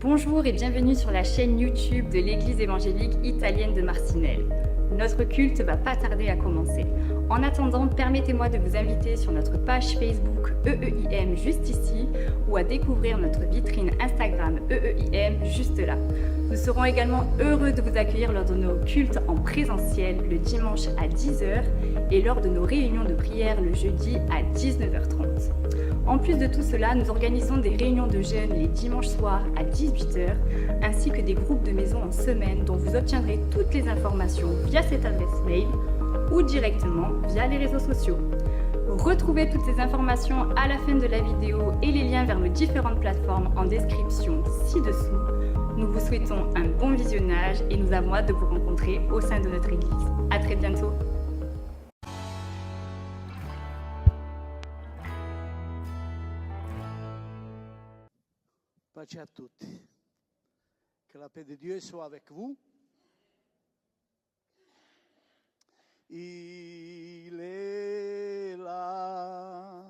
Bonjour et bienvenue sur la chaîne YouTube de l'Église évangélique italienne de Marcinelle. Notre culte va pas tarder à commencer. En attendant, permettez-moi de vous inviter sur notre page Facebook EEIM juste ici ou à découvrir notre vitrine Instagram EEIM juste là. Nous serons également heureux de vous accueillir lors de nos cultes en présentiel le dimanche à 10h et lors de nos réunions de prière le jeudi à 19h30. En plus de tout cela, nous organisons des réunions de jeunes les dimanches soirs à 18h, ainsi que des groupes de maison en semaine dont vous obtiendrez toutes les informations via cette adresse mail ou directement via les réseaux sociaux. Retrouvez toutes ces informations à la fin de la vidéo et les liens vers nos différentes plateformes en description ci-dessous. Nous vous souhaitons un bon visionnage et nous avons hâte de vous rencontrer au sein de notre église. À très bientôt. Pace a tutti. Que la paix de Dieu soit avec vous. Il est là.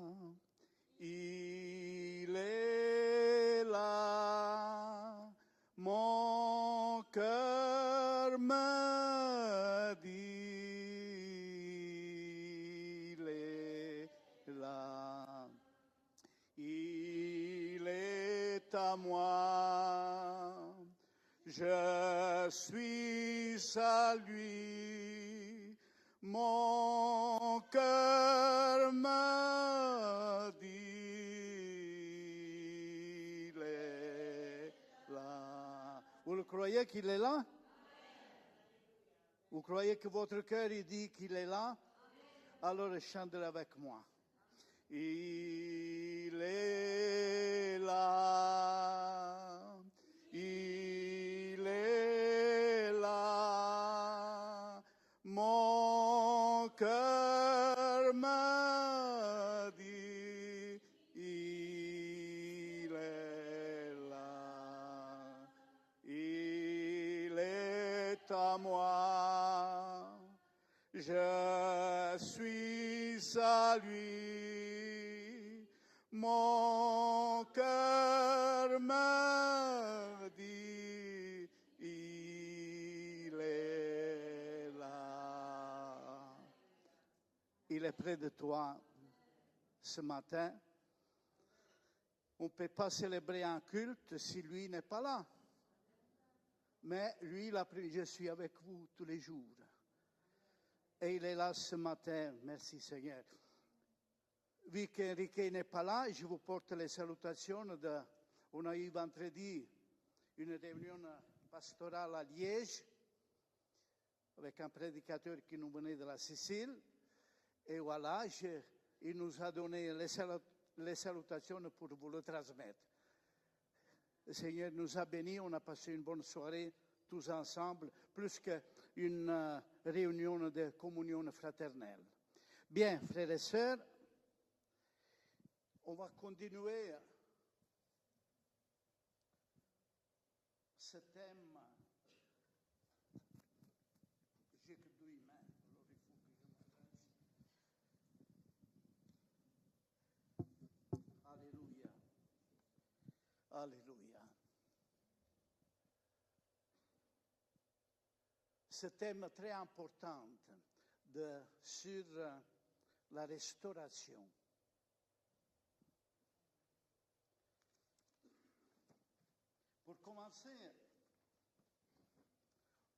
Il est là. Mon cœur me dit, il est là. Il est à moi, je suis à lui, mon cœur me dit, il est là. Vous le croyez qu'il est là? Vous croyez que votre cœur il dit qu'il est là? Alors chantez avec moi. Il est là, il est là, mon cœur me dit, il est là, il est à moi, je suis à lui. Mon cœur me dit, il est là. Il est près de toi ce matin. On ne peut pas célébrer un culte si lui n'est pas là. Mais lui, il a pris, je suis avec vous tous les jours. Et il est là ce matin. Merci Seigneur. Vu qu'Enrique n'est pas là, je vous porte les salutations. On a eu vendredi une réunion pastorale à Liège avec un prédicateur qui nous venait de la Sicile. Et voilà, il nous a donné les salutations pour vous le transmettre. Le Seigneur nous a bénis, on a passé une bonne soirée tous ensemble, plus qu'une réunion de communion fraternelle. Bien, frères et sœurs, on va continuer ce thème. J'ai que 2 mains, alors il faut que je me fasse. Alléluia. Alléluia. Ce thème très important sur la restauration. Pour commencer,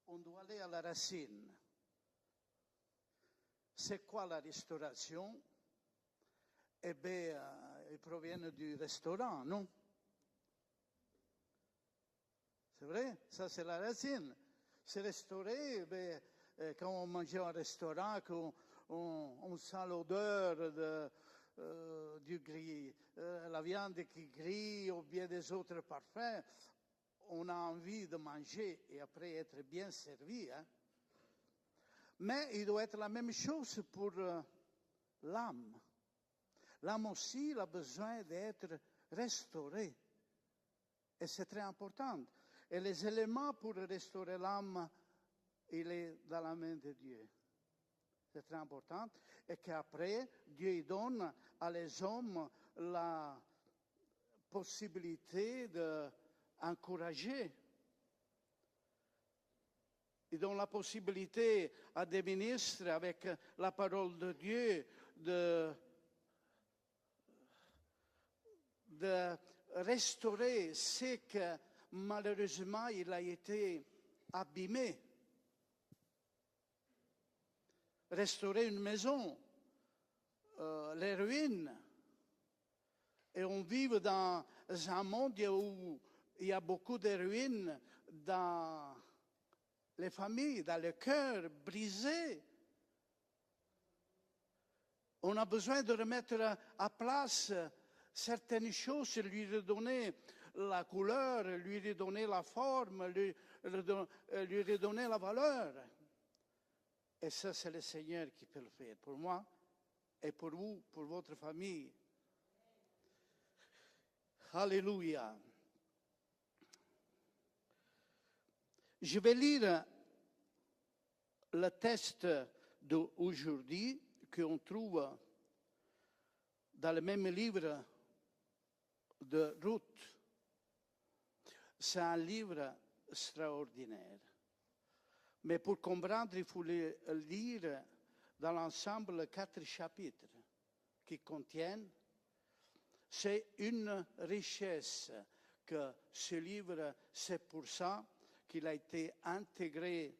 on doit aller à la racine. C'est quoi la restauration? Eh bien, elle provient du restaurant, non? C'est vrai? Ça, c'est la racine. C'est restaurer, quand on mange au restaurant, on sent l'odeur du gris, la viande qui grille ou bien des autres parfums. On a envie de manger et après être bien servi. Hein? Mais il doit être la même chose pour l'âme. L'âme aussi, il a besoin d'être restaurée. Et c'est très important. Et les éléments pour restaurer l'âme, il est dans la main de Dieu. C'est très important. Et qu'après, Dieu donne à les hommes la possibilité encourager. Ils donnent la possibilité à des ministres, avec la parole de Dieu, de restaurer ce que malheureusement il a été abîmé. Restaurer une maison, les ruines. Et on vit dans un monde où il y a beaucoup de ruines dans les familles, dans le cœur brisé. On a besoin de remettre à place certaines choses, lui redonner la couleur, lui redonner la forme, lui redonner la valeur. Et ça, c'est le Seigneur qui peut le faire pour moi et pour vous, pour votre famille. Alléluia. Je vais lire le texte d'aujourd'hui qu'on trouve dans le même livre de Ruth. C'est un livre extraordinaire. Mais pour comprendre, il faut le lire dans l'ensemble 4 chapitres qui contiennent. C'est une richesse que ce livre, c'est pour ça qu'il a été intégré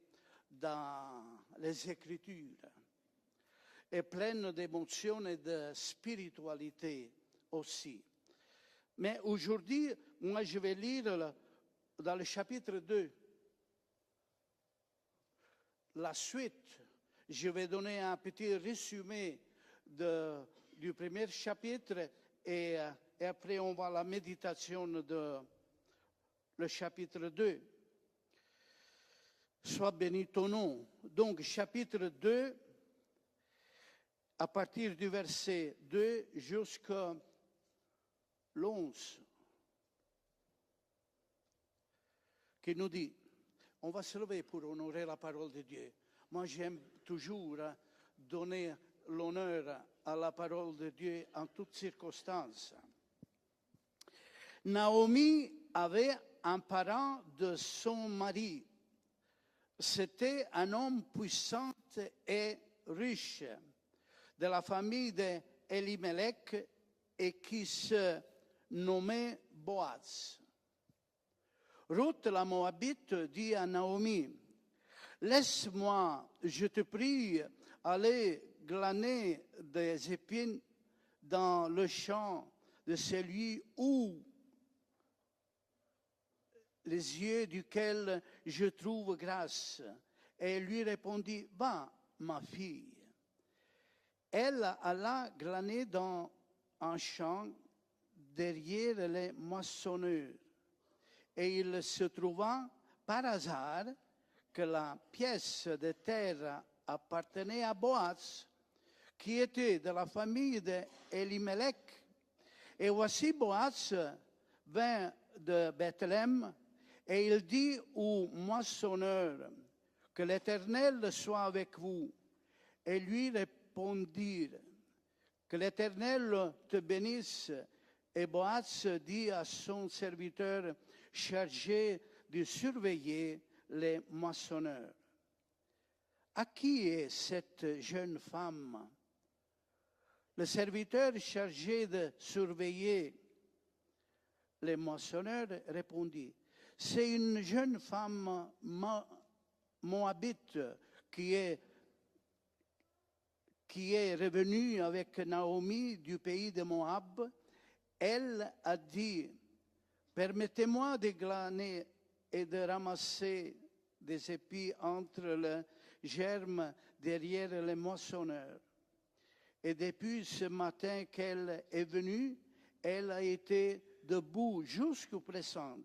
dans les Écritures, et plein d'émotions et de spiritualité aussi. Mais aujourd'hui, moi je vais lire dans le chapitre 2, la suite. Je vais donner un petit résumé du premier chapitre et après on va à la méditation de le chapitre 2. Sois béni ton nom. Donc, chapitre 2, à partir du verset 2 jusqu'à l'11, qui nous dit, on va se lever pour honorer la parole de Dieu. Moi, j'aime toujours donner l'honneur à la parole de Dieu en toutes circonstances. Naomi avait un parent de son mari. C'était un homme puissant et riche de la famille d'Elimelech et qui se nommait Boaz. Ruth la Moabite dit à Naomi, « Laisse-moi, je te prie, aller glaner des épines dans le champ de celui où les yeux duquel je trouve grâce. » Et elle lui répondit, « Va, ma fille. » Elle alla glaner dans un champ derrière les moissonneurs. Et il se trouva par hasard que la pièce de terre appartenait à Boaz, qui était de la famille d'Elimelech. Et voici Boaz vint de Bethléem, et il dit au moissonneur, « Que l'Éternel soit avec vous. » Et lui répondirent, « Que l'Éternel te bénisse. » Et Boaz dit à son serviteur chargé de surveiller les moissonneurs, « À qui est cette jeune femme ?» Le serviteur chargé de surveiller les moissonneurs répondit, « C'est une jeune femme moabite qui est revenue avec Naomi du pays de Moab. Elle a dit, « Permettez-moi de glaner et de ramasser des épis entre les germes derrière les moissonneurs. » Et depuis ce matin qu'elle est venue, elle a été debout jusqu'au présent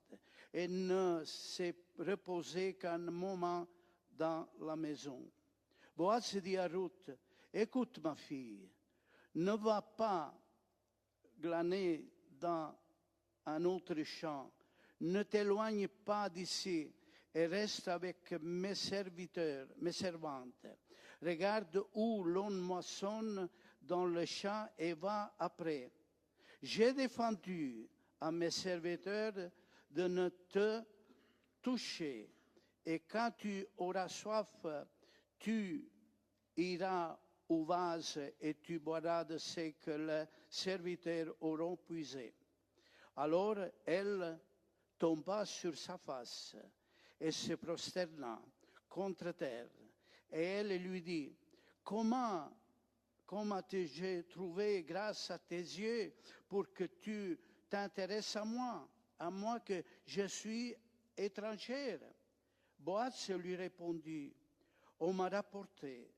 et ne s'est reposée qu'un moment dans la maison. Boaz dit à Ruth, « Écoute ma fille, ne va pas glaner dans un autre champ, ne t'éloigne pas d'ici et reste avec mes serviteurs, mes servantes. Regarde où l'on moissonne dans le champ et va après. J'ai défendu à mes serviteurs de ne te toucher. Et quand tu auras soif, tu iras au vase et tu boiras de ce que les serviteurs auront puisé. Alors elle tomba sur sa face et se prosterna contre terre. Et elle lui dit, comment t'ai-je trouvé grâce à tes yeux pour que tu t'intéresses à moi que je suis étrangère? Boaz lui répondit, on m'a rapporté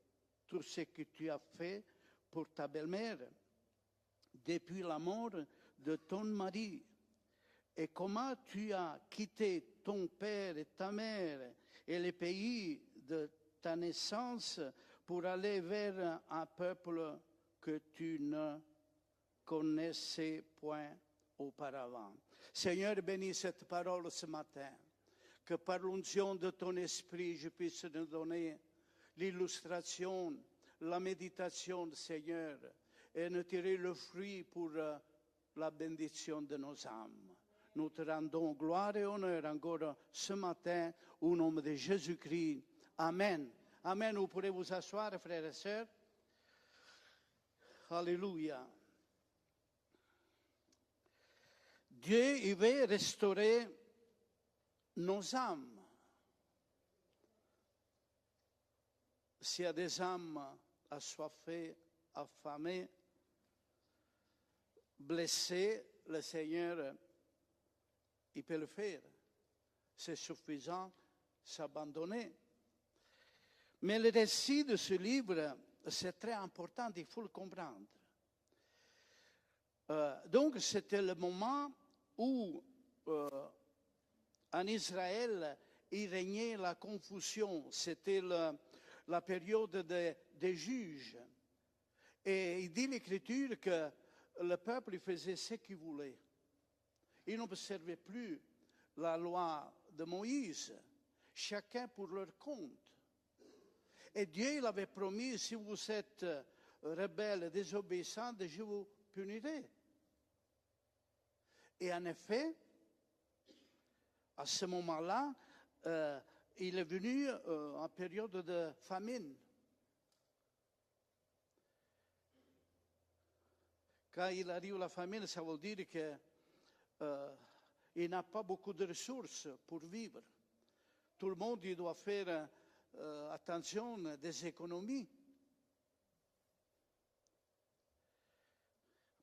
tout ce que tu as fait pour ta belle-mère depuis la mort de ton mari, et comment tu as quitté ton père et ta mère et le pays de ta naissance pour aller vers un peuple que tu ne connaissais point auparavant. Seigneur, bénis cette parole ce matin, que par l'onction de ton esprit, je puisse nous donner l'illustration, la méditation, Seigneur, et nous tirer le fruit pour la bénédiction de nos âmes. Nous te rendons gloire et honneur encore ce matin au nom de Jésus-Christ. Amen. Amen. Vous pourrez vous asseoir, frères et sœurs. Alléluia. Dieu, il veut restaurer nos âmes. S'il y a des âmes assoiffées, affamées, blessées, le Seigneur, il peut le faire. C'est suffisant, s'abandonner. Mais le récit de ce livre, c'est très important, il faut le comprendre. Donc, c'était le moment où, en Israël, il régnait la confusion. C'était la période des juges. Et il dit l'Écriture que le peuple faisait ce qu'il voulait. Ils n'observaient plus la loi de Moïse, chacun pour leur compte. Et Dieu il avait promis, si vous êtes rebelles et désobéissants, je vous punirai. Et en effet, à ce moment-là, il est venu en période de famine. Quand il arrive la famine, ça veut dire qu'il n'a pas beaucoup de ressources pour vivre. Tout le monde il doit faire attention des économies.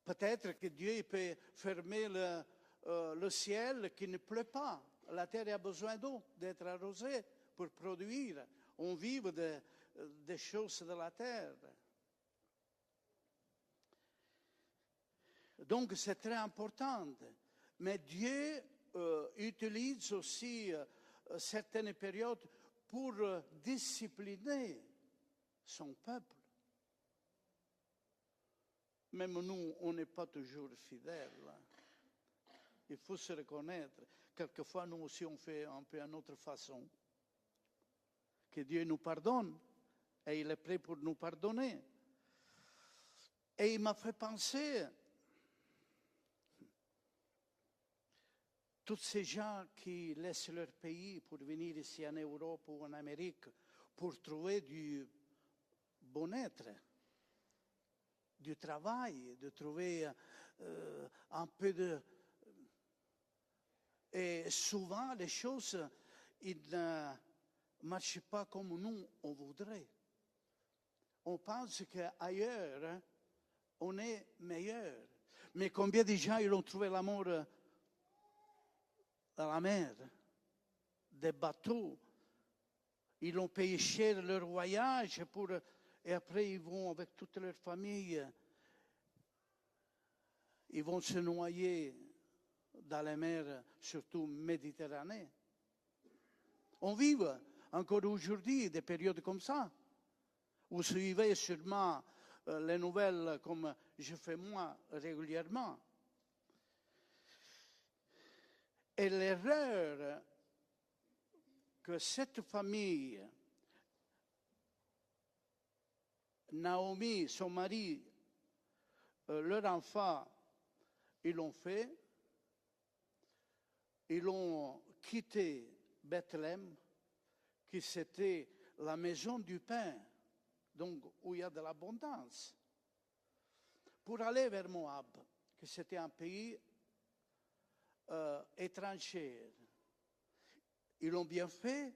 Peut-être que Dieu peut fermer le ciel qui ne pleut pas. La terre a besoin d'eau, d'être arrosée pour produire. On vit des choses de la terre. Donc c'est très important. Mais Dieu utilise aussi certaines périodes pour discipliner son peuple. Même nous, on n'est pas toujours fidèles. Il faut se reconnaître. Quelquefois, nous aussi, on fait un peu à notre façon. Que Dieu nous pardonne. Et il est prêt pour nous pardonner. Et il m'a fait penser, tous ces gens qui laissent leur pays pour venir ici en Europe ou en Amérique pour trouver du bon-être, du travail, de trouver un peu de... Et souvent, les choses, ils ne marchent pas comme nous, on voudrait. On pense qu'ailleurs, on est meilleur. Mais combien de gens ils ont trouvé l'amour dans la mer, des bateaux. Ils ont payé cher leur voyage et après ils vont avec toute leur famille. Ils vont se noyer dans la mer, surtout Méditerranée. On vit encore aujourd'hui des périodes comme ça. Vous suivez sûrement les nouvelles comme je fais moi régulièrement. Et l'erreur que cette famille, Naomi, son mari, leur enfant, ils l'ont fait, ils ont quitté Bethléem, qui c'était la maison du pain, donc où il y a de l'abondance, pour aller vers Moab, que c'était un pays étranger. Ils l'ont bien fait.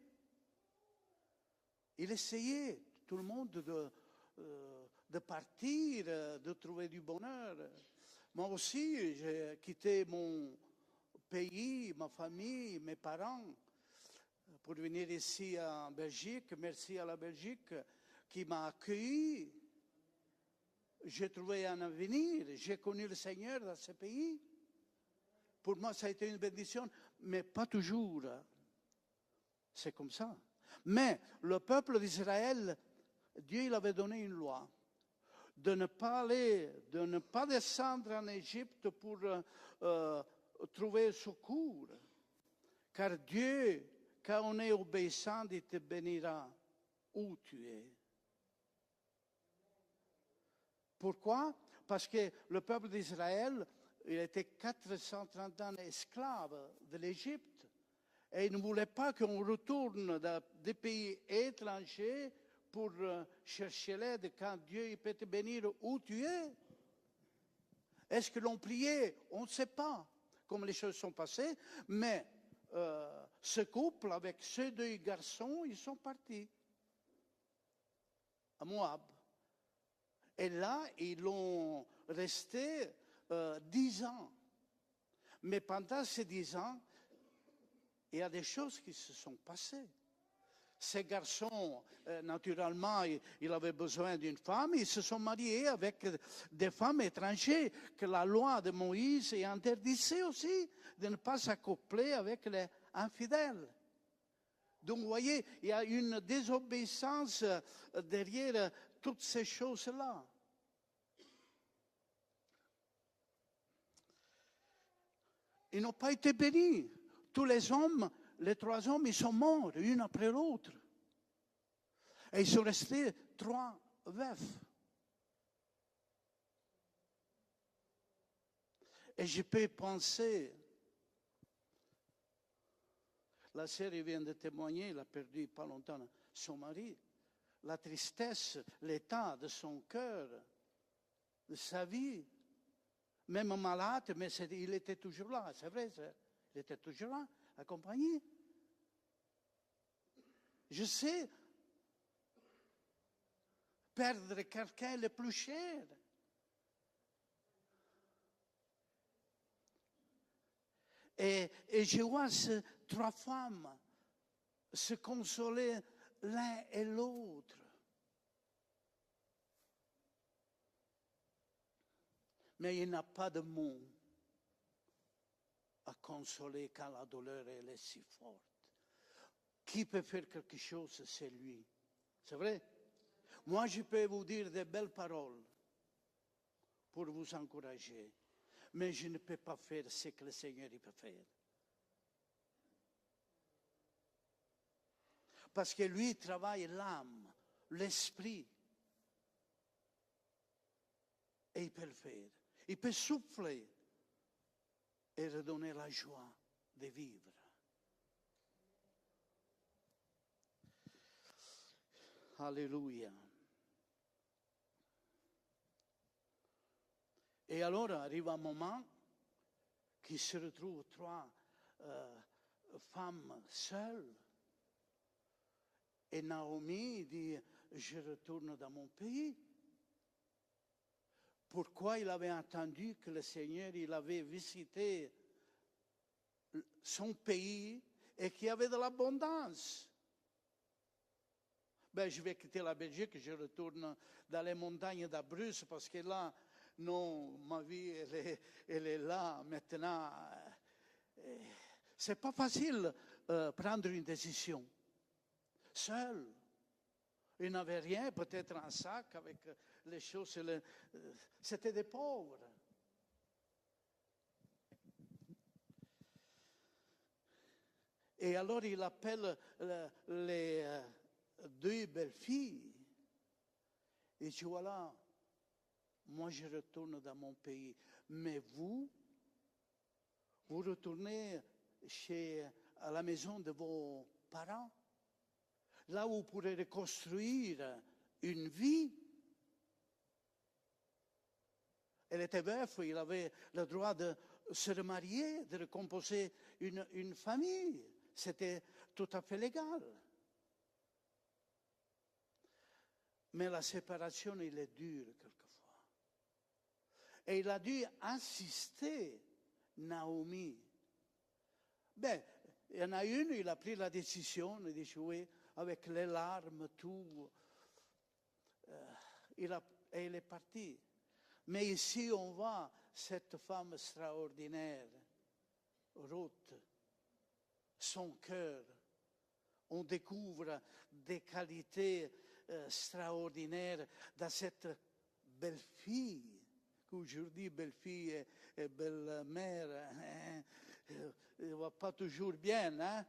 Ils essayaient, tout le monde, de partir, de trouver du bonheur. Moi aussi, j'ai quitté mon pays, ma famille, mes parents, pour venir ici en Belgique. Merci à la Belgique qui m'a accueilli. J'ai trouvé un avenir, j'ai connu le Seigneur dans ce pays. Pour moi, ça a été une bénédiction, mais pas toujours. C'est comme ça. Mais le peuple d'Israël, Dieu il avait donné une loi de ne pas aller, de ne pas descendre en Égypte pour trouver secours. Car Dieu, quand on est obéissant, il te bénira où tu es. Pourquoi? Parce que le peuple d'Israël, il était 430 ans esclave de l'Égypte. Et il ne voulait pas qu'on retourne dans des pays étrangers pour chercher l'aide quand Dieu peut te bénir où tu es. Est-ce que l'on priait? On ne sait pas comment les choses sont passées, mais ce couple avec ces deux garçons, ils sont partis à Moab. Et là, ils ont resté 10 ans. Mais pendant ces 10 ans, il y a des choses qui se sont passées. Ces garçons, naturellement, ils avaient besoin d'une femme. Ils se sont mariés avec des femmes étrangères que la loi de Moïse interdisait aussi de ne pas s'accoupler avec les infidèles. Donc, vous voyez, il y a une désobéissance derrière toutes ces choses-là. Ils n'ont pas été bénis. Tous les hommes, les 3 hommes, ils sont morts, l'un après l'autre. Et ils sont restés 3 veufs. Et je peux penser, la sœur vient de témoigner, elle a perdu pas longtemps son mari, la tristesse, l'état de son cœur, de sa vie, même malade, mais il était toujours là, c'est vrai, il était toujours là, accompagné. Je sais, perdre quelqu'un le plus cher. Et je vois ces 3 femmes se consoler l'un et l'autre. Mais il n'y a pas de mots à consoler quand la douleur elle est si forte. Qui peut faire quelque chose, c'est lui. C'est vrai? Moi, je peux vous dire de belles paroles pour vous encourager, mais je ne peux pas faire ce que le Seigneur il peut faire. Parce que lui travaille l'âme, l'esprit. Et il peut le faire. Il peut souffler et redonner la joie de vivre. Alléluia. Et alors arrive un moment qui se retrouve 3 femmes seules. Et Naomi dit, je retourne dans mon pays. Pourquoi il avait entendu que le Seigneur il avait visité son pays et qu'il y avait de l'abondance? Ben, je vais quitter la Belgique, je retourne dans les montagnes d'Abruzzes parce que là, non, ma vie, elle est là maintenant. C'est pas facile prendre une décision. Seul. Il n'avait rien, peut-être un sac avec les choses. C'était des pauvres. Et alors il appelle les 2 belles filles. Et dit, voilà, moi je retourne dans mon pays. Mais vous retournez à la maison de vos parents, là où vous pourrez reconstruire une vie. Elle était veuf, il avait le droit de se remarier, de recomposer une famille. C'était tout à fait légal. Mais la séparation, il est dure quelquefois. Et il a dû insister, Naomi. Ben, il y en a une, il a pris la décision, il dit oui, avec les larmes, tout. Et il est parti. Mais ici, on voit cette femme extraordinaire, Ruth, son cœur. On découvre des qualités extraordinaires dans cette belle fille, qu'aujourd'hui, belle fille et belle mère, elle ne va pas toujours bien, hein?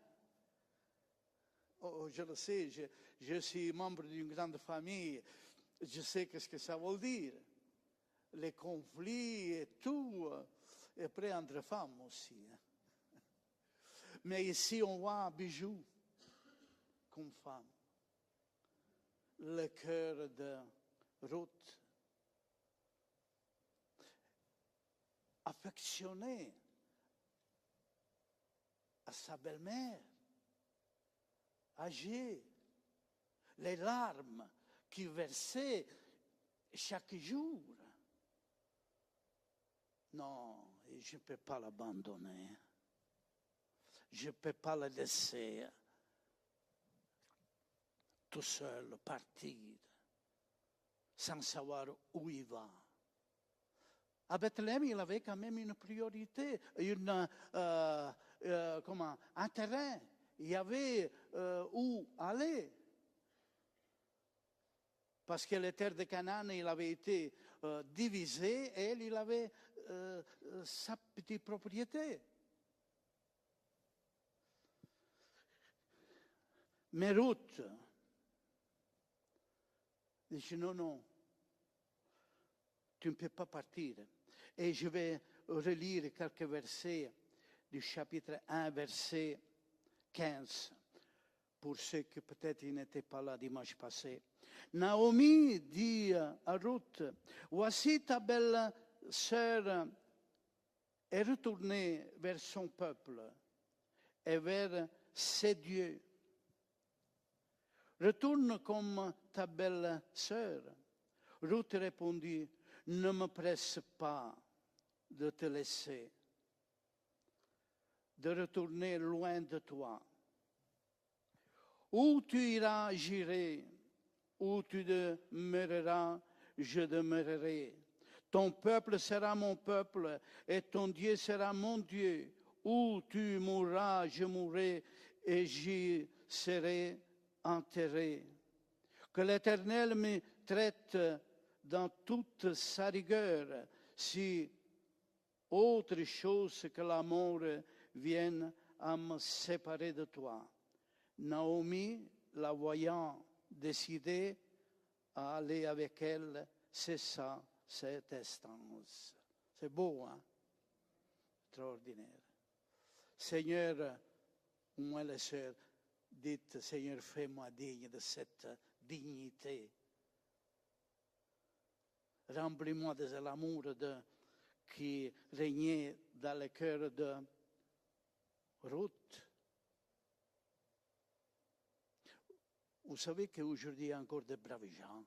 Oh, je le sais, je suis membre d'une grande famille, je sais ce que ça veut dire. Les conflits et tout, et après entre femmes aussi. Hein. Mais ici, on voit un bijou comme femme. Le cœur de Ruth. Affectionné à sa belle-mère, âgée. Les larmes qu'il versait chaque jour. Non, je ne peux pas l'abandonner. Je ne peux pas le laisser tout seul partir, sans savoir où il va. À Bethléem, il avait quand même une priorité, un terrain. Il y avait où aller. Parce que les terres de Canaan, il avait été divisé et il avait sa petite propriété. Mais Ruth dit non, tu ne peux pas partir. Et je vais relire quelques versets du chapitre 1, verset 15, pour ceux qui peut-être n'étaient pas là dimanche passé. Naomi dit à Ruth, voici ta belle sœur est retournée vers son peuple et vers ses dieux. Retourne comme ta belle sœur. Ruth répondit, ne me presse pas de te laisser, de retourner loin de toi. Où tu iras, j'irai. Où tu demeureras, je demeurerai. Ton peuple sera mon peuple et ton Dieu sera mon Dieu. Où tu mourras, je mourrai et j'y serai enterré. Que l'Éternel me traite dans toute sa rigueur, si autre chose que la mort vienne à me séparer de toi. Naomi, la voyant décidée à aller avec elle, cessa cette instance. C'est beau, hein? Extraordinaire. Seigneur, moi les sœurs, dites, Seigneur, fais-moi digne de cette dignité. Remplis-moi de l'amour qui régnait dans le cœur de Ruth. Vous savez qu'aujourd'hui, il y a encore de braves gens.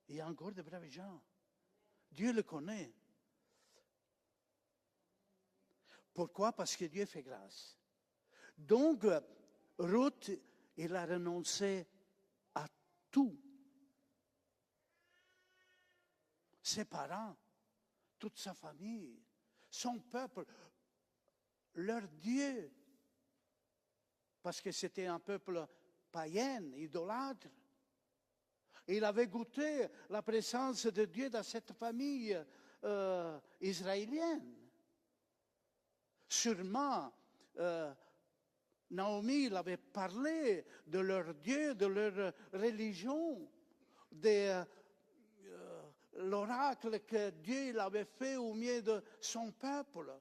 Il y a encore de braves gens. Dieu le connaît. Pourquoi? Parce que Dieu fait grâce. Donc, Ruth, il a renoncé à tout. Ses parents, toute sa famille, son peuple, leur Dieu. Parce que c'était un peuple païen, idolâtre. Il avait goûté la présence de Dieu dans cette famille israélienne. Sûrement, Naomi il avait parlé de leur Dieu, de leur religion, des l'oracle que Dieu l'avait fait au milieu de son peuple.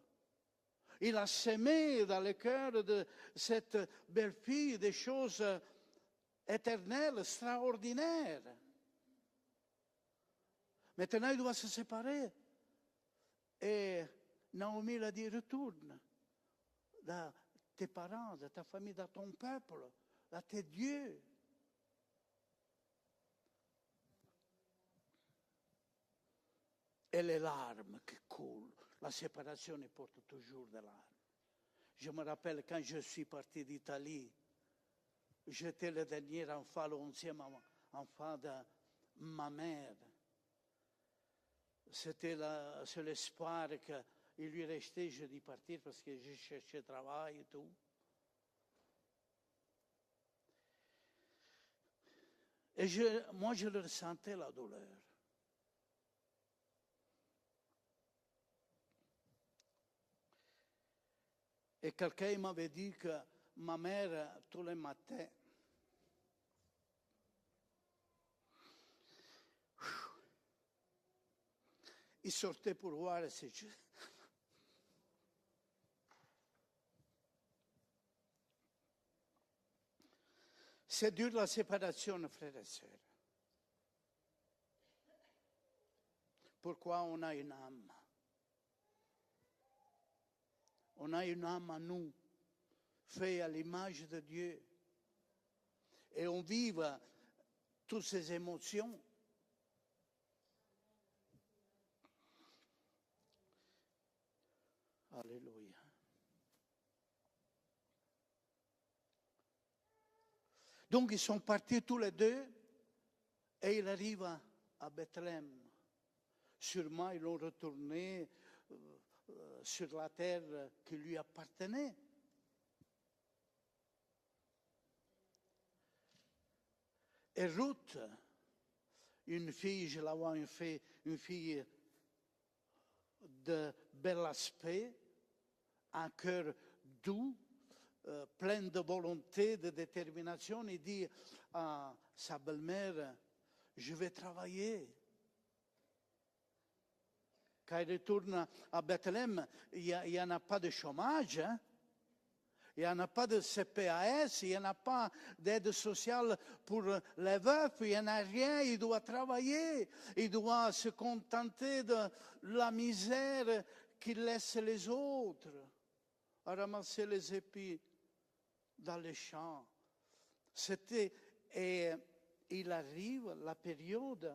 Il a semé dans le cœur de cette belle fille des choses éternelles, extraordinaires. Maintenant, il doit se séparer. Et Naomi l'a dit, retourne dans tes parents, dans ta famille, dans ton peuple, dans tes dieux. Et les larmes qui coulent, la séparation porte toujours des larmes. Je me rappelle quand je suis parti d'Italie, j'étais le dernier enfant, le 11e enfant de ma mère. C'était l'espoir qu'il lui restait, je dis partir parce que je cherchais travail et tout. Et moi, je le ressentais, la douleur. Et quelqu'un m'avait dit que ma mère, tous les matins, il sortait pour voir si je... C'est dur la séparation, frères et sœurs. Pourquoi on a une âme? On a une âme à nous, faite à l'image de Dieu. Et on vive toutes ces émotions. Alléluia. Donc ils sont partis tous les deux et ils arrivent à Bethléem. Sûrement ils ont retourné sur la terre qui lui appartenait. Et Ruth, une fille, je la vois, une fille de bel aspect, un cœur doux, plein de volonté, de détermination, il dit à sa belle-mère, je vais travailler. Quand il retourne à Bethléem, il n'y en a pas de chômage, hein? Il n'y en a pas de CPAS, il n'y en a pas d'aide sociale pour les veufs, il n'y en a rien, il doit travailler, il doit se contenter de la misère qu'il laisse les autres, à ramasser les épis dans les champs. Et il arrive la période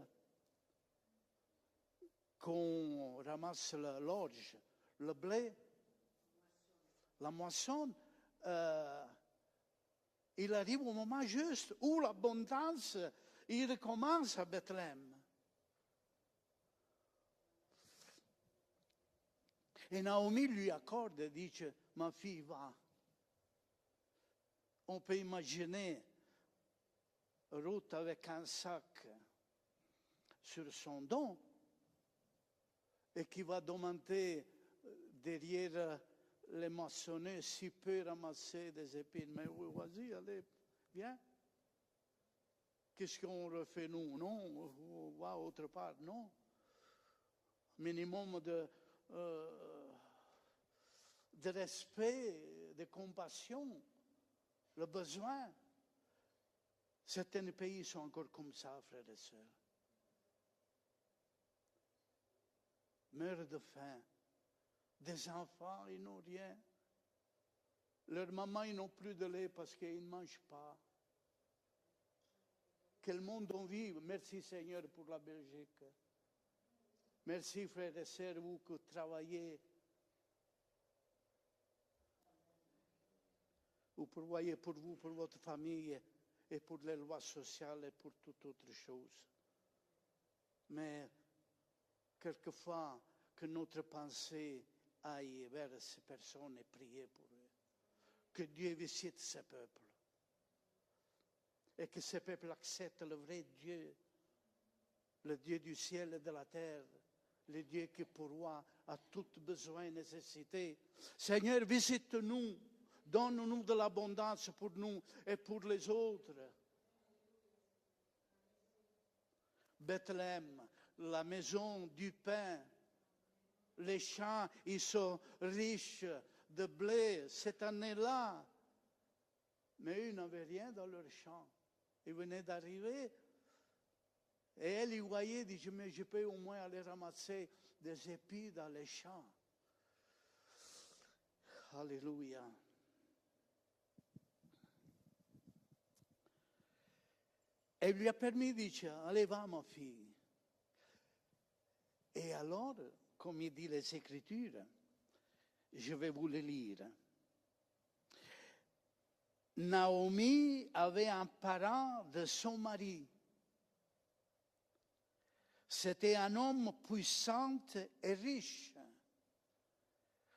qu'on ramasse l'orge, le blé, la moisson. Il arrive au moment juste où l'abondance, il recommence à Bethléem. Et Naomi lui accorde, dit, ma fille va. On peut imaginer Ruth avec un sac sur son dos et qui va demander derrière les maçonnets s'il peut ramasser des épines. Mais oui, vas-y, allez, viens. Qu'est-ce qu'on refait nous? Non, on va autre part, non. Minimum de respect, de compassion, le besoin. Certains pays sont encore comme ça, frères et sœurs. Meurent de faim. Des enfants, ils n'ont rien. Leurs mamans, ils n'ont plus de lait parce qu'ils ne mangent pas. Quel monde on vit. Merci Seigneur pour la Belgique. Merci frères et sœurs, vous qui travaillez. Vous pourvoyez pour vous, pour votre famille et pour les lois sociales et pour toute autre chose. Mais quelquefois, que notre pensée aille vers ces personnes et prier pour eux. Que Dieu visite ces peuples. Et que ces peuples acceptent le vrai Dieu, le Dieu du ciel et de la terre, le Dieu qui pourvoit à tout besoin et nécessité. Seigneur, visite-nous, donne-nous de l'abondance pour nous et pour les autres. Bethléem, la maison du pain. Les champs, ils sont riches de blé cette année-là. Mais eux n'avaient rien dans leur champ. Ils venaient d'arriver. Et elle y voyait, dit, mais je peux au moins aller ramasser des épis dans les champs. Alléluia. Elle lui a permis, dit, allez, va, ma fille. Et alors, comme il dit les Écritures, je vais vous le lire. Naomi avait un parent de son mari. C'était un homme puissant et riche,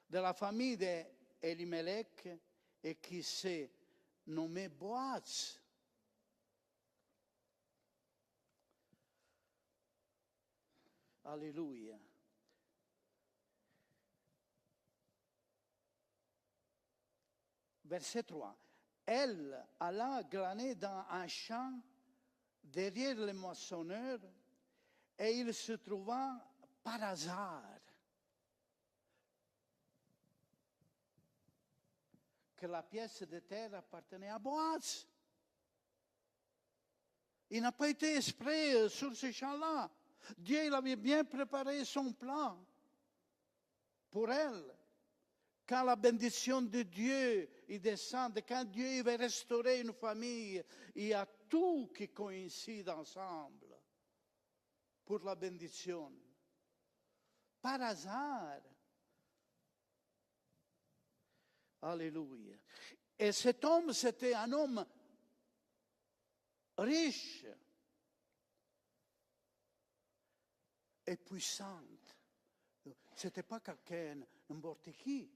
de la famille d'Elimelech et qui s'est nommé Boaz. Alléluia. Verset 3. Elle alla glaner dans un champ derrière les moissonneurs et il se trouva par hasard que la pièce de terre appartenait à Boaz. Il n'a pas été exprès sur ce champ-là. Dieu il avait bien préparé son plan pour elle. Quand la bénédiction de Dieu il descend, quand Dieu il veut restaurer une famille, il y a tout qui coïncide ensemble pour la bénédiction. Par hasard. Alléluia. Et cet homme, c'était un homme riche et puissant. Ce n'était pas quelqu'un, n'importe qui.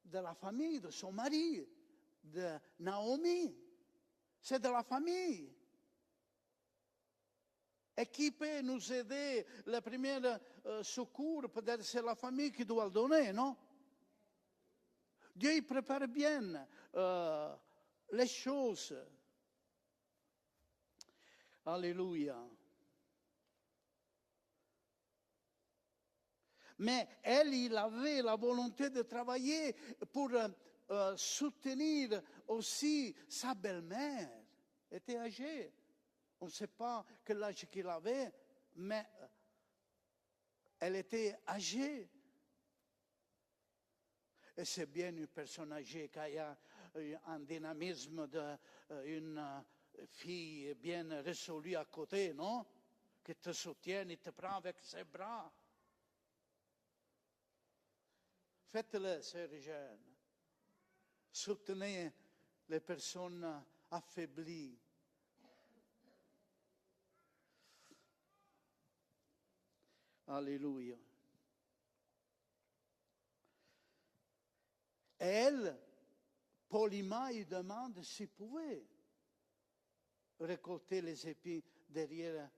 De la famille de son mari, de Naomi. C'est de la famille. Et qui peut nous aider? Le premier secours, peut-être c'est la famille qui doit le donner, non? Dieu il prépare bien les choses. Alléluia. Mais elle, il avait la volonté de travailler pour soutenir aussi sa belle-mère. Elle était âgée. On ne sait pas quel âge qu'il avait, mais elle était âgée. Et c'est bien une personne âgée quand il y a un dynamisme d'une fille bien résolue à côté, non? Qui te soutient, il te prend avec ses bras. Faites-le, sœurs jeunes. Soutenez les personnes affaiblies. Alléluia. Et elle, poliment, il demande s'il pouvait récolter les épis derrière.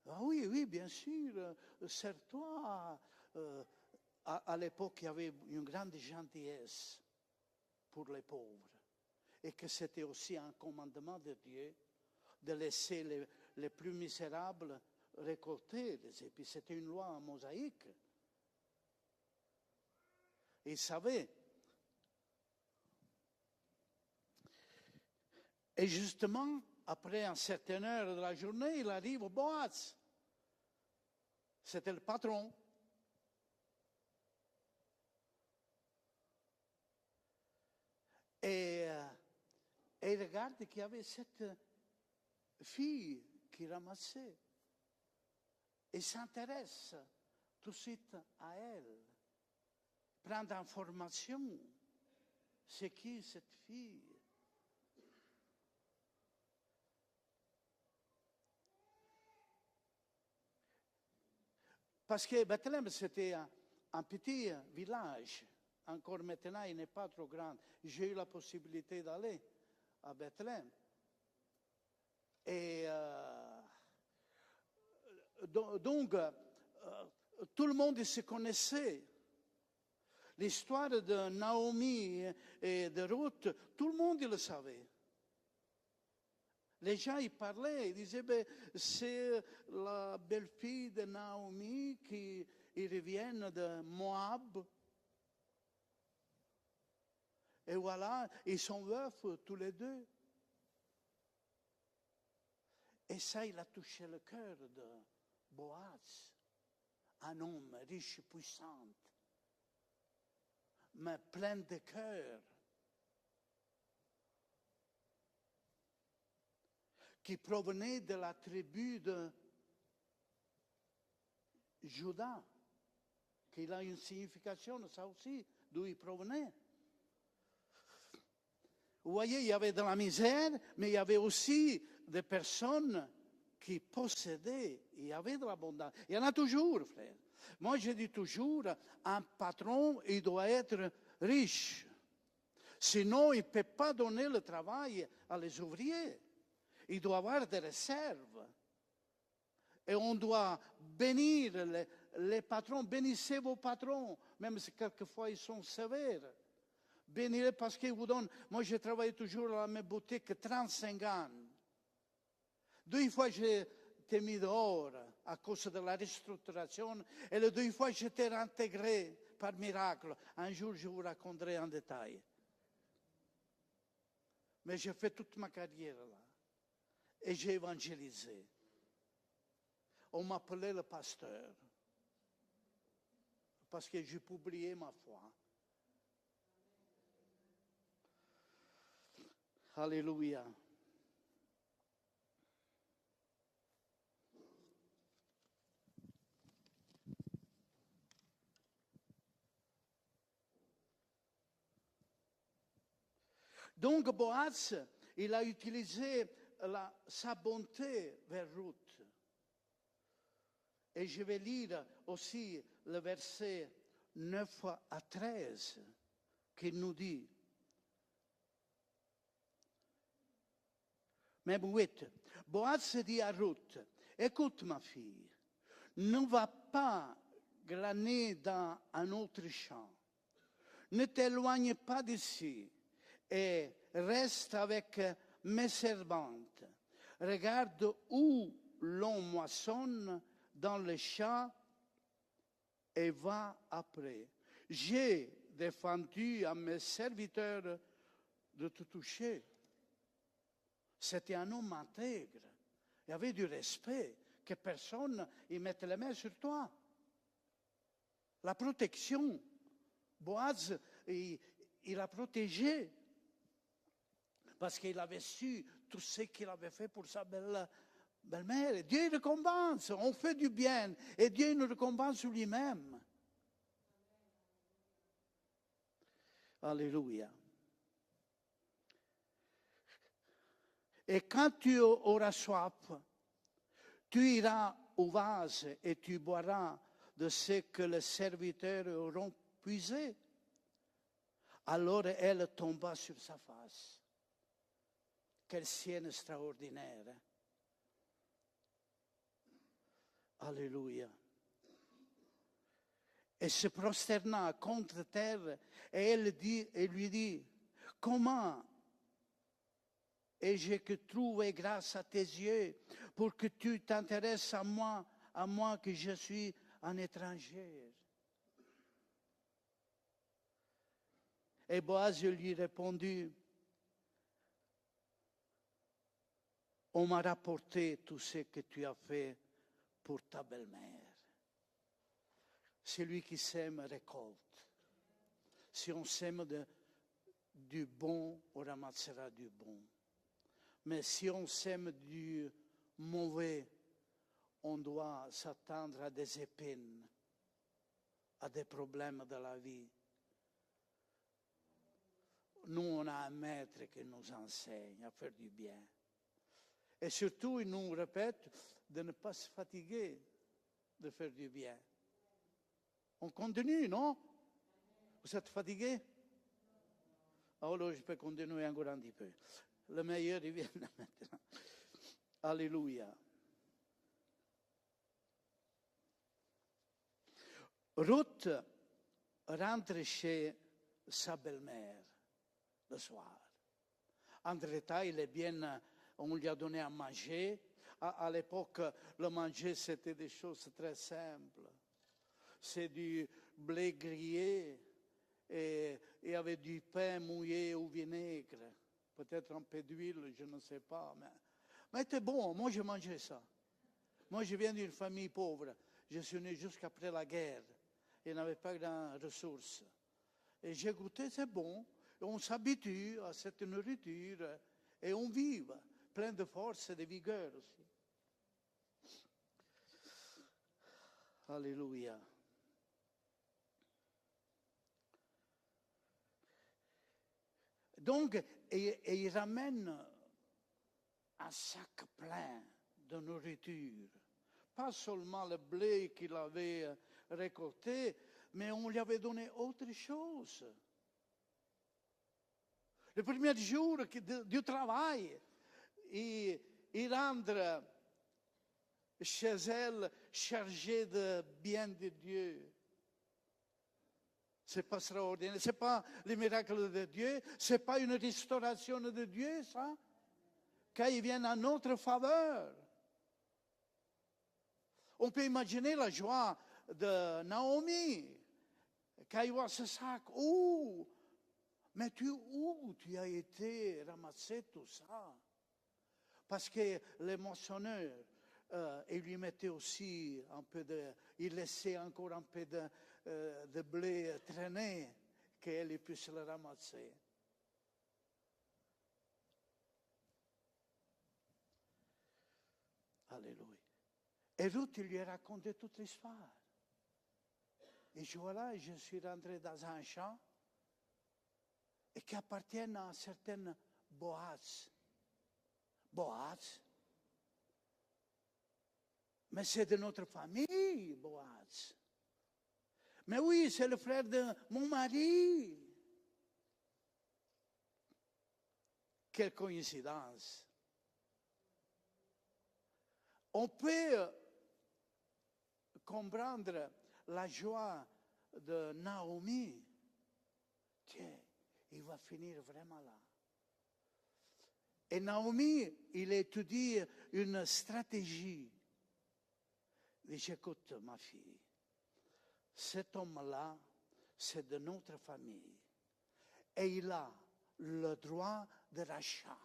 Ah oui, oui, bien sûr, sers-toi. À l'époque, il y avait une grande gentillesse pour les pauvres. Et que c'était aussi un commandement de Dieu de laisser les plus misérables récolter les épis. C'était une loi mosaïque. Il savait. Et justement, après une certaine heure de la journée, il arrive au Boaz. C'était le patron. Et il regarde qu'il y avait cette fille qui ramassait. Et s'intéresse tout de suite à elle. Prend information. C'est qui cette fille? Parce que Bethléem, c'était un petit village. Encore maintenant, il n'est pas trop grand. J'ai eu la possibilité d'aller à Bethléem. Et donc, tout le monde se connaissait. L'histoire de Naomi et de Ruth, tout le monde le savait. Les gens, ils parlaient, ils disaient, ben, c'est la belle-fille de Naomi qui revient de Moab. Et voilà, ils sont veufs tous les deux. Et ça, il a touché le cœur de Boaz, un homme riche et puissant, mais plein de cœur, qui provenait de la tribu de Juda, qui a une signification, ça aussi, d'où il provenait. Vous voyez, il y avait de la misère, mais il y avait aussi des personnes qui possédaient, il y avait de l'abondance. Il y en a toujours, frère. Moi, je dis toujours, un patron, il doit être riche. Sinon, il ne peut pas donner le travail à les ouvriers. Il doit avoir des réserves. Et on doit bénir les patrons. Bénissez vos patrons, même si quelquefois ils sont sévères. Bénissez parce qu'ils vous donnent. Moi, j'ai travaillé toujours dans la même boutique 35 ans. 2 fois, j'ai été mis dehors à cause de la restructuration. Et les 2 fois, j'étais réintégré par miracle. Un jour, je vous raconterai en détail. Mais j'ai fait toute ma carrière là. Et j'ai évangélisé. On m'appelait le pasteur. Parce que j'ai publié ma foi. Alléluia. Donc Boaz, il a utilisé sa bonté vers Ruth. Et je vais lire aussi le verset 9 à 13 qui nous dit, même 8, Boaz dit à Ruth, écoute ma fille, ne va pas glaner dans un autre champ, ne t'éloigne pas d'ici et reste avec mes servantes. Regarde où l'on moissonne dans le champ et va après. J'ai défendu à mes serviteurs de te toucher. C'était un homme intègre. Il y avait du respect, que personne ne mette les mains sur toi. La protection. Boaz, il a protégé. Parce qu'il avait su tout ce qu'il avait fait pour sa belle-mère. Dieu récompense, on fait du bien. Et Dieu nous récompense lui-même. Alléluia. Et quand tu auras soif, tu iras au vase et tu boiras de ce que les serviteurs auront puisé. Alors elle tomba sur sa face. Quelle sienne extraordinaire. Hein? Alléluia. Et se prosterna contre terre et elle lui dit, comment ai-je que trouvé grâce à tes yeux pour que tu t'intéresses à moi que je suis un étranger. Et Boaz lui répondit, on m'a rapporté tout ce que tu as fait pour ta belle-mère. Celui qui sème récolte. Si on sème du bon, on ramassera du bon. Mais si on sème du mauvais, on doit s'attendre à des épines, à des problèmes de la vie. Nous, on a un maître qui nous enseigne à faire du bien. Et surtout, il nous répète de ne pas se fatiguer de faire du bien. On continue, non? Vous êtes fatigué? Alors, je peux continuer encore un petit peu. Le meilleur, il vient maintenant. Alléluia. Ruth rentre chez sa belle-mère le soir. Entre-temps, il est bien On lui a donné à manger. À l'époque, le manger, c'était des choses très simples. C'est du blé grillé et avec du pain mouillé au vinaigre. Peut-être un peu d'huile, je ne sais pas. Mais c'était bon, moi je mangeais ça. Moi je viens d'une famille pauvre. Je suis né jusqu'après la guerre. Il n'avait pas de ressources. Et j'ai goûté, c'est bon. Et on s'habitue à cette nourriture et on vit plein de force et de vigueur aussi. Alléluia. Donc, et il ramène un sac plein de nourriture. Pas seulement le blé qu'il avait récolté, mais on lui avait donné autre chose. Le premier jour du travail, il rentre chez elle chargé de bien de Dieu. C'est pas extraordinaire, c'est pas le miracle de Dieu, c'est pas une restauration de Dieu, ça. Quand il vient à notre faveur. On peut imaginer la joie de Naomi quand il voit ce sac. Où? Mais où tu as été ramasser tout ça? Parce que les moissonneurs, il lui mettait aussi un peu il laissait encore un peu de blé traîner, qu'elle puisse le ramasser. Alléluia. Et Ruth lui a raconté toute l'histoire. Et voilà, je suis rentré dans un champ et qui appartient à un certain Boaz. Boaz. Mais c'est de notre famille, Boaz. Mais oui, c'est le frère de mon mari. Quelle coïncidence. On peut comprendre la joie de Naomi. Tiens, il va finir vraiment là. Et Naomi, il étudie une stratégie. Il dit, écoute ma fille, cet homme-là, c'est de notre famille. Et il a le droit de rachat.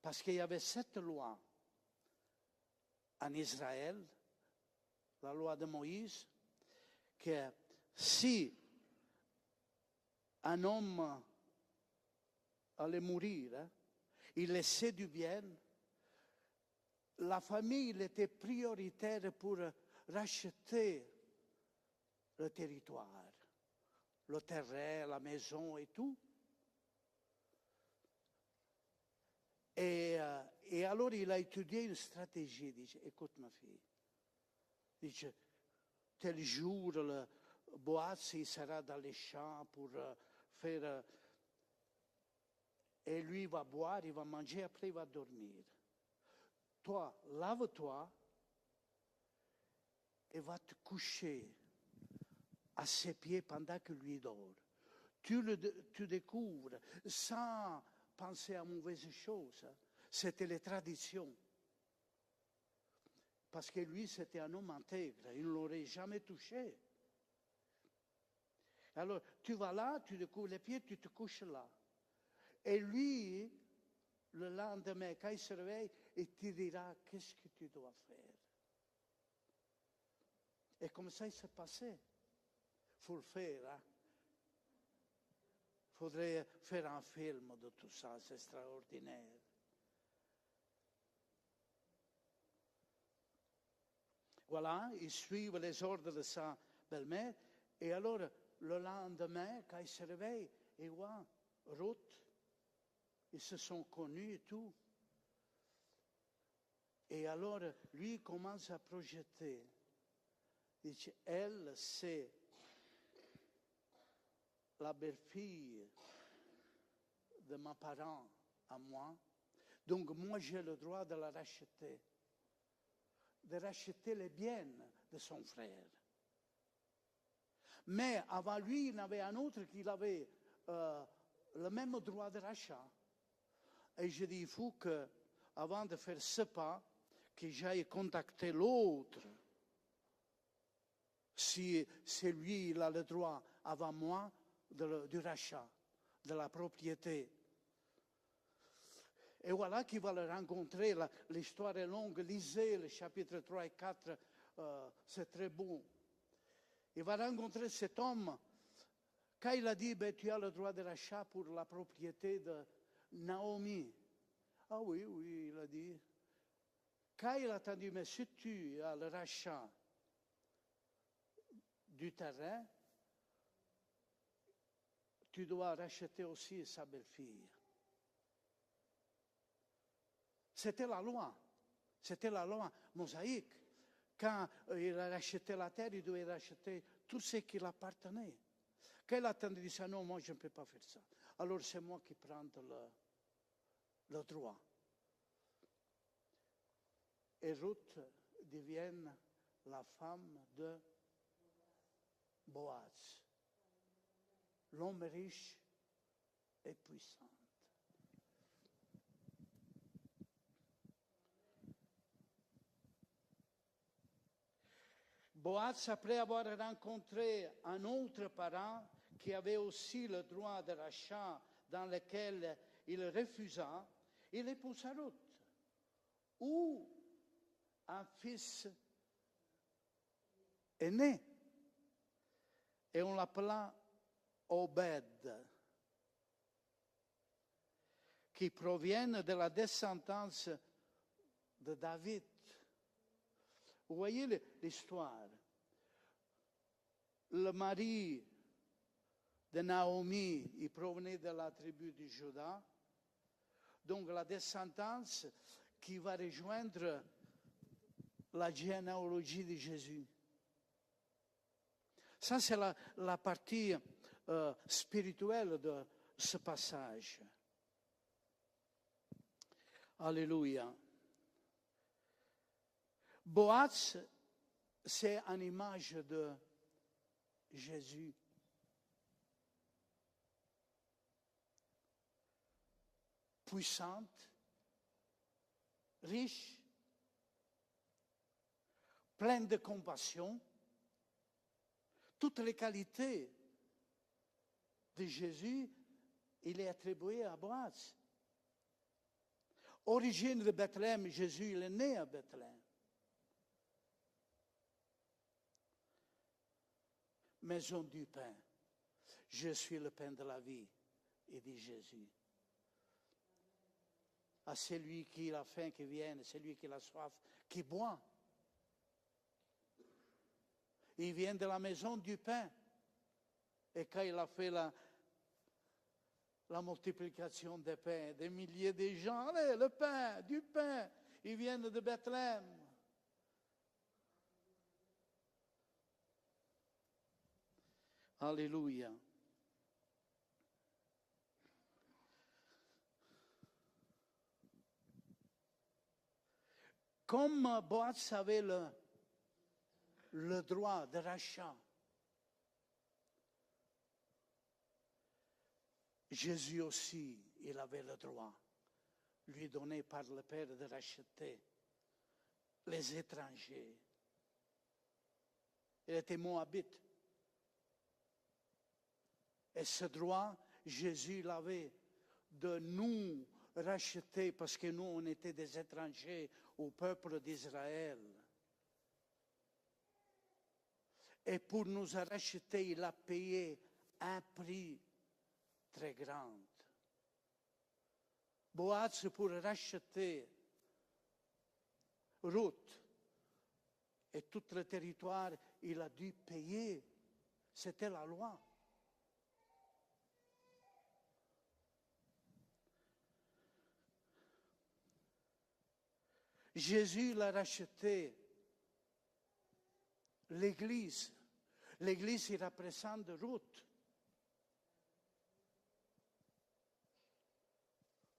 Parce qu'il y avait cette loi en Israël, la loi de Moïse, que si un homme allait mourir, il laissait du bien, la famille il était prioritaire pour racheter le territoire, le terrain, la maison et tout. Et alors il a étudié une stratégie. Il dit, écoute ma fille, il dit, tel jour le Boaz il sera dans les champs pour faire... et lui il va boire, il va manger, après il va dormir. Toi, lave-toi et va te coucher à ses pieds pendant que lui dort. Tu découvres sans penser à mauvaises choses. C'était les traditions. Parce que lui, c'était un homme intègre. Il ne l'aurait jamais touché. Alors, tu vas là, tu découvres les pieds, tu te couches là. Et lui, le lendemain, quand il se réveille, il te dira qu'est-ce que tu dois faire. Et comme ça, il s'est passé. Il faut le faire. Hein? Il faudrait faire un film de tout ça, c'est extraordinaire. Voilà, ils suivent les ordres de sa belle-mère. Et alors, le lendemain, quand il se réveille, il voit Ruth. Ils se sont connus et tout. Et alors, lui commence à projeter. Il dit, elle, c'est la belle-fille de mes parents à moi. Donc, moi, j'ai le droit de la racheter. De racheter les biens de son frère. Mais avant lui, il y en avait un autre qui avait le même droit de rachat. Et je dis, il faut que avant de faire ce pas, que j'aille contacter l'autre. Si c'est lui, il a le droit avant moi du rachat, de la propriété. Et voilà qu'il va le rencontrer. L'histoire est longue. Lisez le chapitre 3 et 4. C'est très beau. Il va rencontrer cet homme. Quand il a dit, tu as le droit de rachat pour la propriété de Naomi. Ah oui, il a dit. Quand il a entendu, mais si tu as le rachat du terrain, tu dois racheter aussi sa belle-fille. C'était la loi. C'était la loi mosaïque. Quand il a racheté la terre, il devait racheter tout ce qui l'appartenait. Quand il a entendu ça, non, moi je ne peux pas faire ça. Alors c'est moi qui prends le droit. Et Ruth devient la femme de Boaz. L'homme riche et puissant. Boaz, après avoir rencontré un autre parent qui avait aussi le droit de rachat dans lequel il refusa, il épousa Ruth, où un fils est né. Et on l'appela Obed, qui provient de la descendance de David. Vous voyez l'histoire. Le mari de Naomi, il provenait de la tribu de Juda. Donc la descendance qui va rejoindre la généalogie de Jésus. Ça, c'est la partie spirituelle de ce passage. Alléluia. Boaz, c'est une image de Jésus. Puissante, riche, pleine de compassion. Toutes les qualités de Jésus, il est attribué à Boaz. Origine de Bethléem, Jésus, il est né à Bethléem. Maison du pain. Je suis le pain de la vie, il dit Jésus. À celui qui a faim, qui vienne, celui qui a soif, qui boit. Il vient de la maison du pain. Et quand il a fait la multiplication des pains, des milliers de gens, allez, le pain, du pain, ils viennent de Bethléem. Alléluia. Comme Boaz avait le droit de rachat, Jésus aussi, il avait le droit, lui donné par le Père, de racheter les étrangers. Il était moabite. Et ce droit, Jésus l'avait de nous racheter parce que nous, on était des étrangers au peuple d'Israël. Et pour nous racheter, il a payé un prix très grand. Boaz, pour racheter Ruth et tout le territoire, il a dû payer. C'était la loi. Jésus l'a racheté. L'Église. L'Église, il représente Ruth.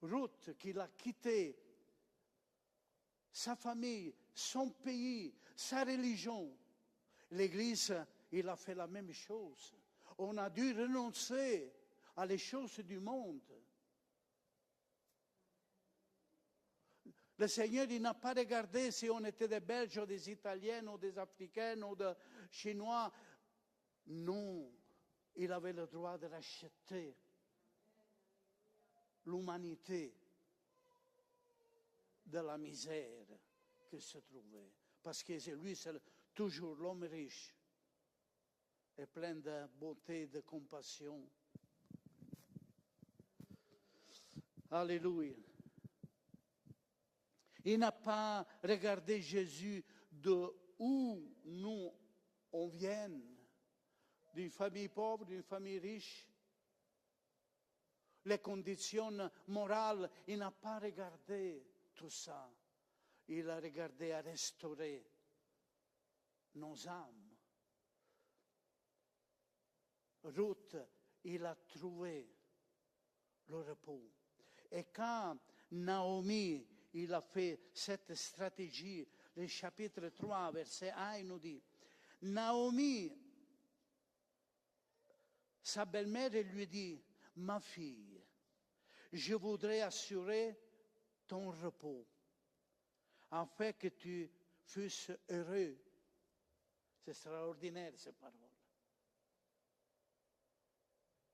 Ruth, qui l'a quitté, sa famille, son pays, sa religion. L'Église, il a fait la même chose. On a dû renoncer à les choses du monde. Le Seigneur, il n'a pas regardé si on était des Belges ou des Italiens ou des Africains ou des Chinois. Non, il avait le droit de racheter l'humanité de la misère qu'il se trouvait. Parce que lui, c'est toujours l'homme riche et plein de beauté, de compassion. Alléluia. Il n'a pas regardé Jésus de où nous on vient, d'une famille pauvre, d'une famille riche. Les conditions morales, il n'a pas regardé tout ça. Il a regardé à restaurer nos âmes. Ruth, il a trouvé le repos. Et quand Naomi, il a fait cette stratégie, le chapitre 3, verset 1, il nous dit, Naomi, sa belle-mère, lui dit, ma fille, je voudrais assurer ton repos, afin que tu fusses heureux. C'est extraordinaire, ces paroles.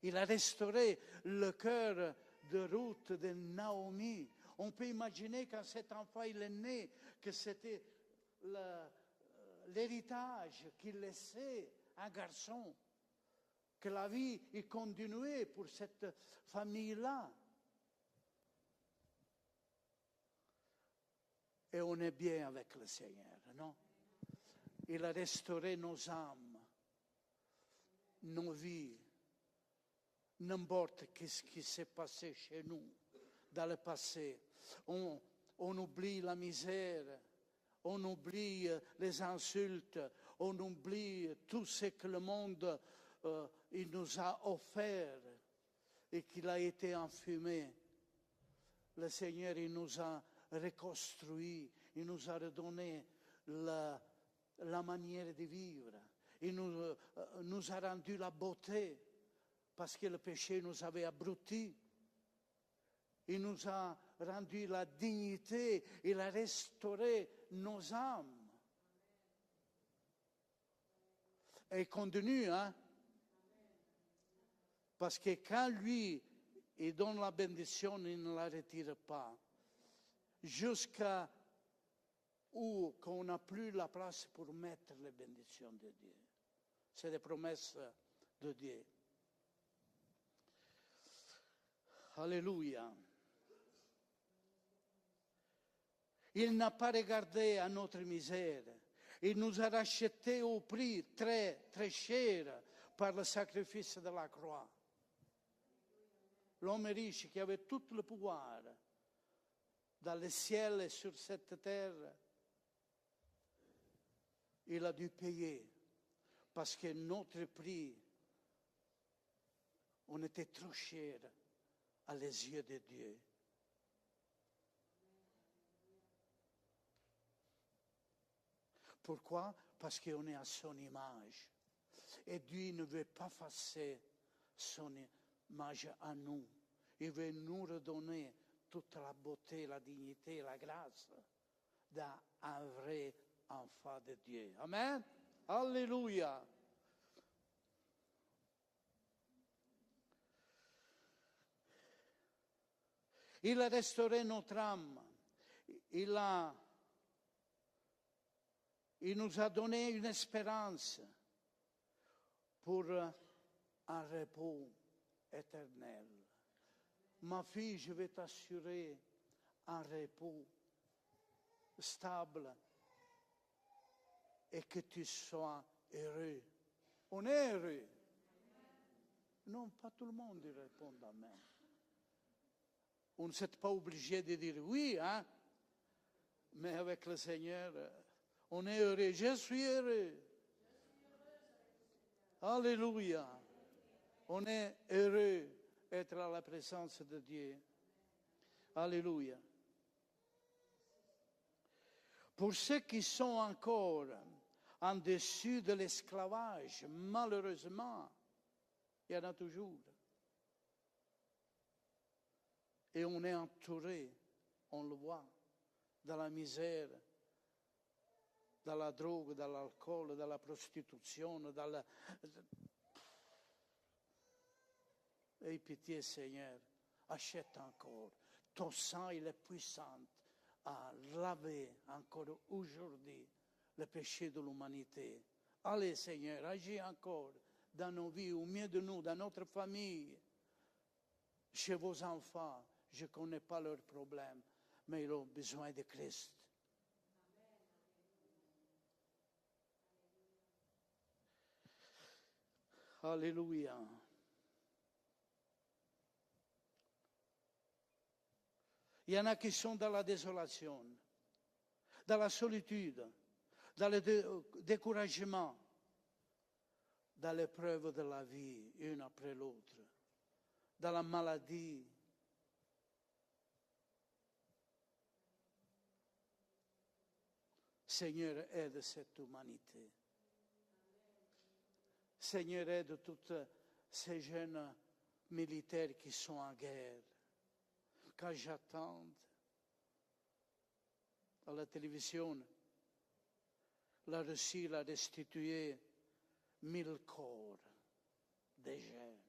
Il a restauré le cœur de Ruth, de Naomi. On peut imaginer quand cet enfant il est né, que c'était l'héritage qu'il laissait à un garçon, que la vie est continuée pour cette famille-là. Et on est bien avec le Seigneur, non? Il a restauré nos âmes, nos vies. N'importe ce qui s'est passé chez nous dans le passé. On oublie la misère, on oublie les insultes, on oublie tout ce que le monde il nous a offert et qu'il a été enfumé. Le Seigneur, il nous a reconstruit, il nous a redonné la manière de vivre. Il nous a rendu la beauté. Parce que le péché nous avait abrutis. Il nous a rendu la dignité. Il a restauré nos âmes. Et il continue, hein? Parce que quand lui, il donne la bénédiction, il ne la retire pas. Jusqu'à où qu'on n'a plus la place pour mettre les bénédictions de Dieu. C'est des promesses de Dieu. Alléluia. Il n'a pas regardé à notre misère. Il nous a rachetés au prix très, très cher par le sacrifice de la croix. L'homme riche qui avait tout le pouvoir dans le ciel et sur cette terre, il a dû payer parce que notre prix, on était trop cher à les yeux de Dieu. Pourquoi? Parce qu'on est à son image. Et Dieu ne veut pas effacer son image à nous. Il veut nous redonner toute la beauté, la dignité, la grâce d'un vrai enfant de Dieu. Amen. Alléluia. Il a restauré notre âme. Il nous a donné une espérance pour un repos éternel. Ma fille, je vais t'assurer un repos stable et que tu sois heureux. On est heureux. Non, pas tout le monde répond amen. On ne s'est pas obligé de dire oui, hein? Mais avec le Seigneur, on est heureux. Je suis heureux. Alléluia. On est heureux d'être à la présence de Dieu. Alléluia. Pour ceux qui sont encore en dessus de l'esclavage, malheureusement, il y en a toujours. Et on est entouré, on le voit, dalla misère, dalla droga, dall'alcol, dalla prostituzione, Aie pitié, Seigneur, achète encore. Ton sang, il est puissant à laver encore aujourd'hui le péché de l'humanité. Allez, Seigneur, agis encore dans nos vies, au milieu de nous, dans notre famille, chez vos enfants. Je ne connais pas leurs problèmes, mais ils ont besoin de Christ. Alléluia. Il y en a qui sont dans la désolation, dans la solitude, dans le découragement, dans l'épreuve de la vie, une après l'autre, dans la maladie. Seigneur, aide cette humanité. Seigneur, aide tous ces jeunes militaires qui sont en guerre. Quand j'attends à la télévision, la Russie l'a restitué 1000 corps de jeunes.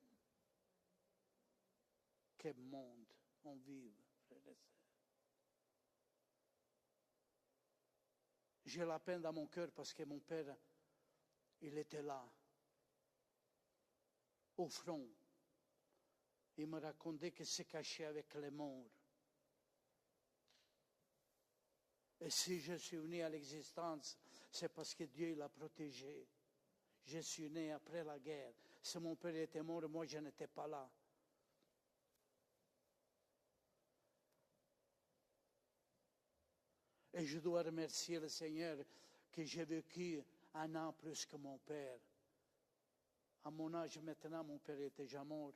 Quel monde on vit, frères et sœurs. J'ai la peine dans mon cœur parce que mon père, il était là, au front. Il me racontait qu'il se cachait avec les morts. Et si je suis venu à l'existence, c'est parce que Dieu l'a protégé. Je suis né après la guerre. Si mon père était mort, moi je n'étais pas là. Et je dois remercier le Seigneur que j'ai vécu un an plus que mon père. À mon âge maintenant, mon père était déjà mort.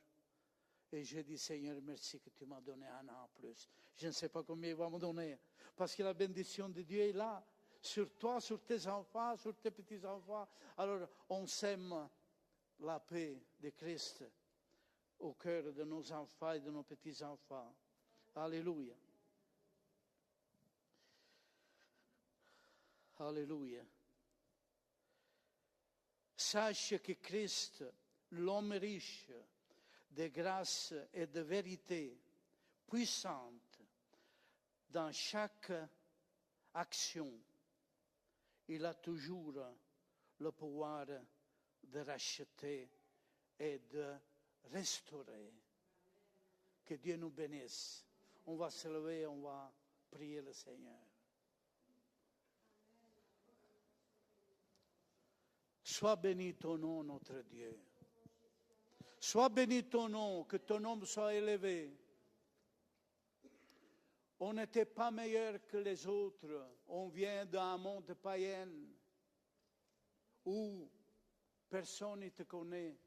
Et j'ai dit, Seigneur, merci que tu m'as donné un an plus. Je ne sais pas combien il va me donner. Parce que la bénédiction de Dieu est là. Sur toi, sur tes enfants, sur tes petits-enfants. Alors, on sème la paix de Christ au cœur de nos enfants et de nos petits-enfants. Alléluia. Alléluia. Sache que Christ, l'homme riche, de grâce et de vérité puissante dans chaque action, il a toujours le pouvoir de racheter et de restaurer. Que Dieu nous bénisse. On va se lever, on va prier le Seigneur. Sois béni ton nom, notre Dieu. Sois béni ton nom, que ton nom soit élevé. On n'était pas meilleur que les autres. On vient d'un monde païen où personne ne te connaît.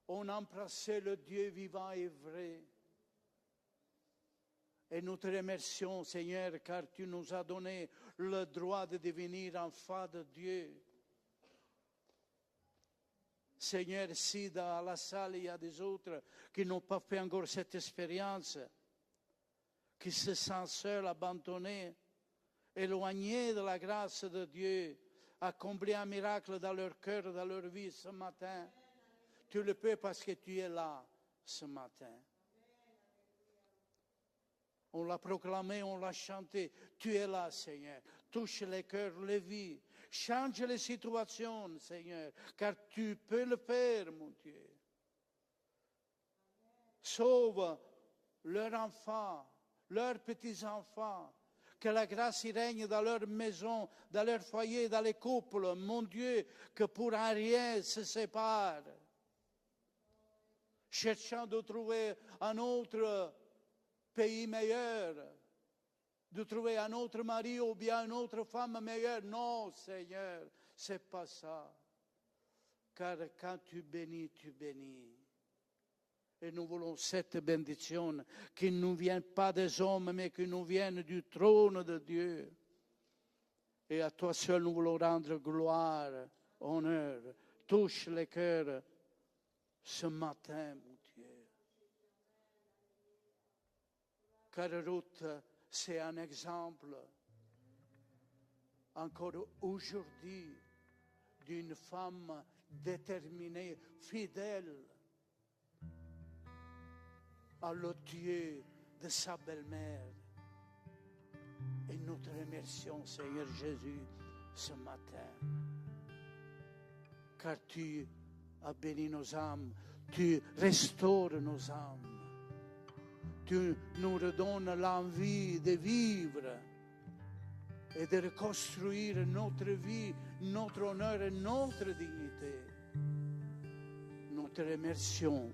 On embrassait le Dieu vivant et vrai. Et nous te remercions, Seigneur, car tu nous as donné le droit de devenir enfants de Dieu. Seigneur, si dans la salle il y a des autres qui n'ont pas fait encore cette expérience, qui se sentent seuls, abandonnés, éloignés de la grâce de Dieu, accomplir un miracle dans leur cœur, dans leur vie ce matin, tu le peux parce que tu es là ce matin. On l'a proclamé, on l'a chanté. Tu es là, Seigneur. Touche les cœurs, les vies. Change les situations, Seigneur, car tu peux le faire, mon Dieu. Sauve leurs enfants, leurs petits-enfants. Que la grâce y règne dans leur maison, dans leur foyer, dans les couples. Mon Dieu, que pour un rien se séparent. Cherchant de trouver un autre pays meilleur, de trouver un autre mari ou bien une autre femme meilleure. Non, Seigneur, c'est pas ça. Car quand tu bénis, tu bénis. Et nous voulons cette bénédiction qui ne nous vient pas des hommes, mais qui nous vient du trône de Dieu. Et à toi seul, nous voulons rendre gloire, honneur. Touche les cœurs ce matin, mon Dieu. Car Ruth c'est un exemple encore aujourd'hui d'une femme déterminée, fidèle à l'odieux de sa belle-mère. Et nous te remercions, Seigneur Jésus, ce matin, car tu as béni nos âmes, tu restaures nos âmes, tu nous redonnes l'envie de vivre et de reconstruire notre vie, notre honneur et notre dignité. Nous te remercions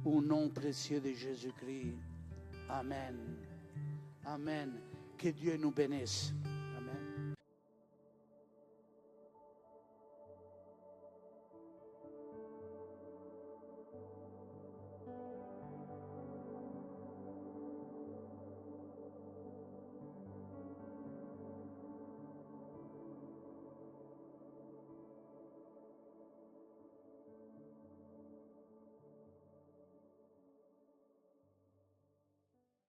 au nom précieux de Jésus-Christ. Amen. Amen. Que Dieu nous bénisse.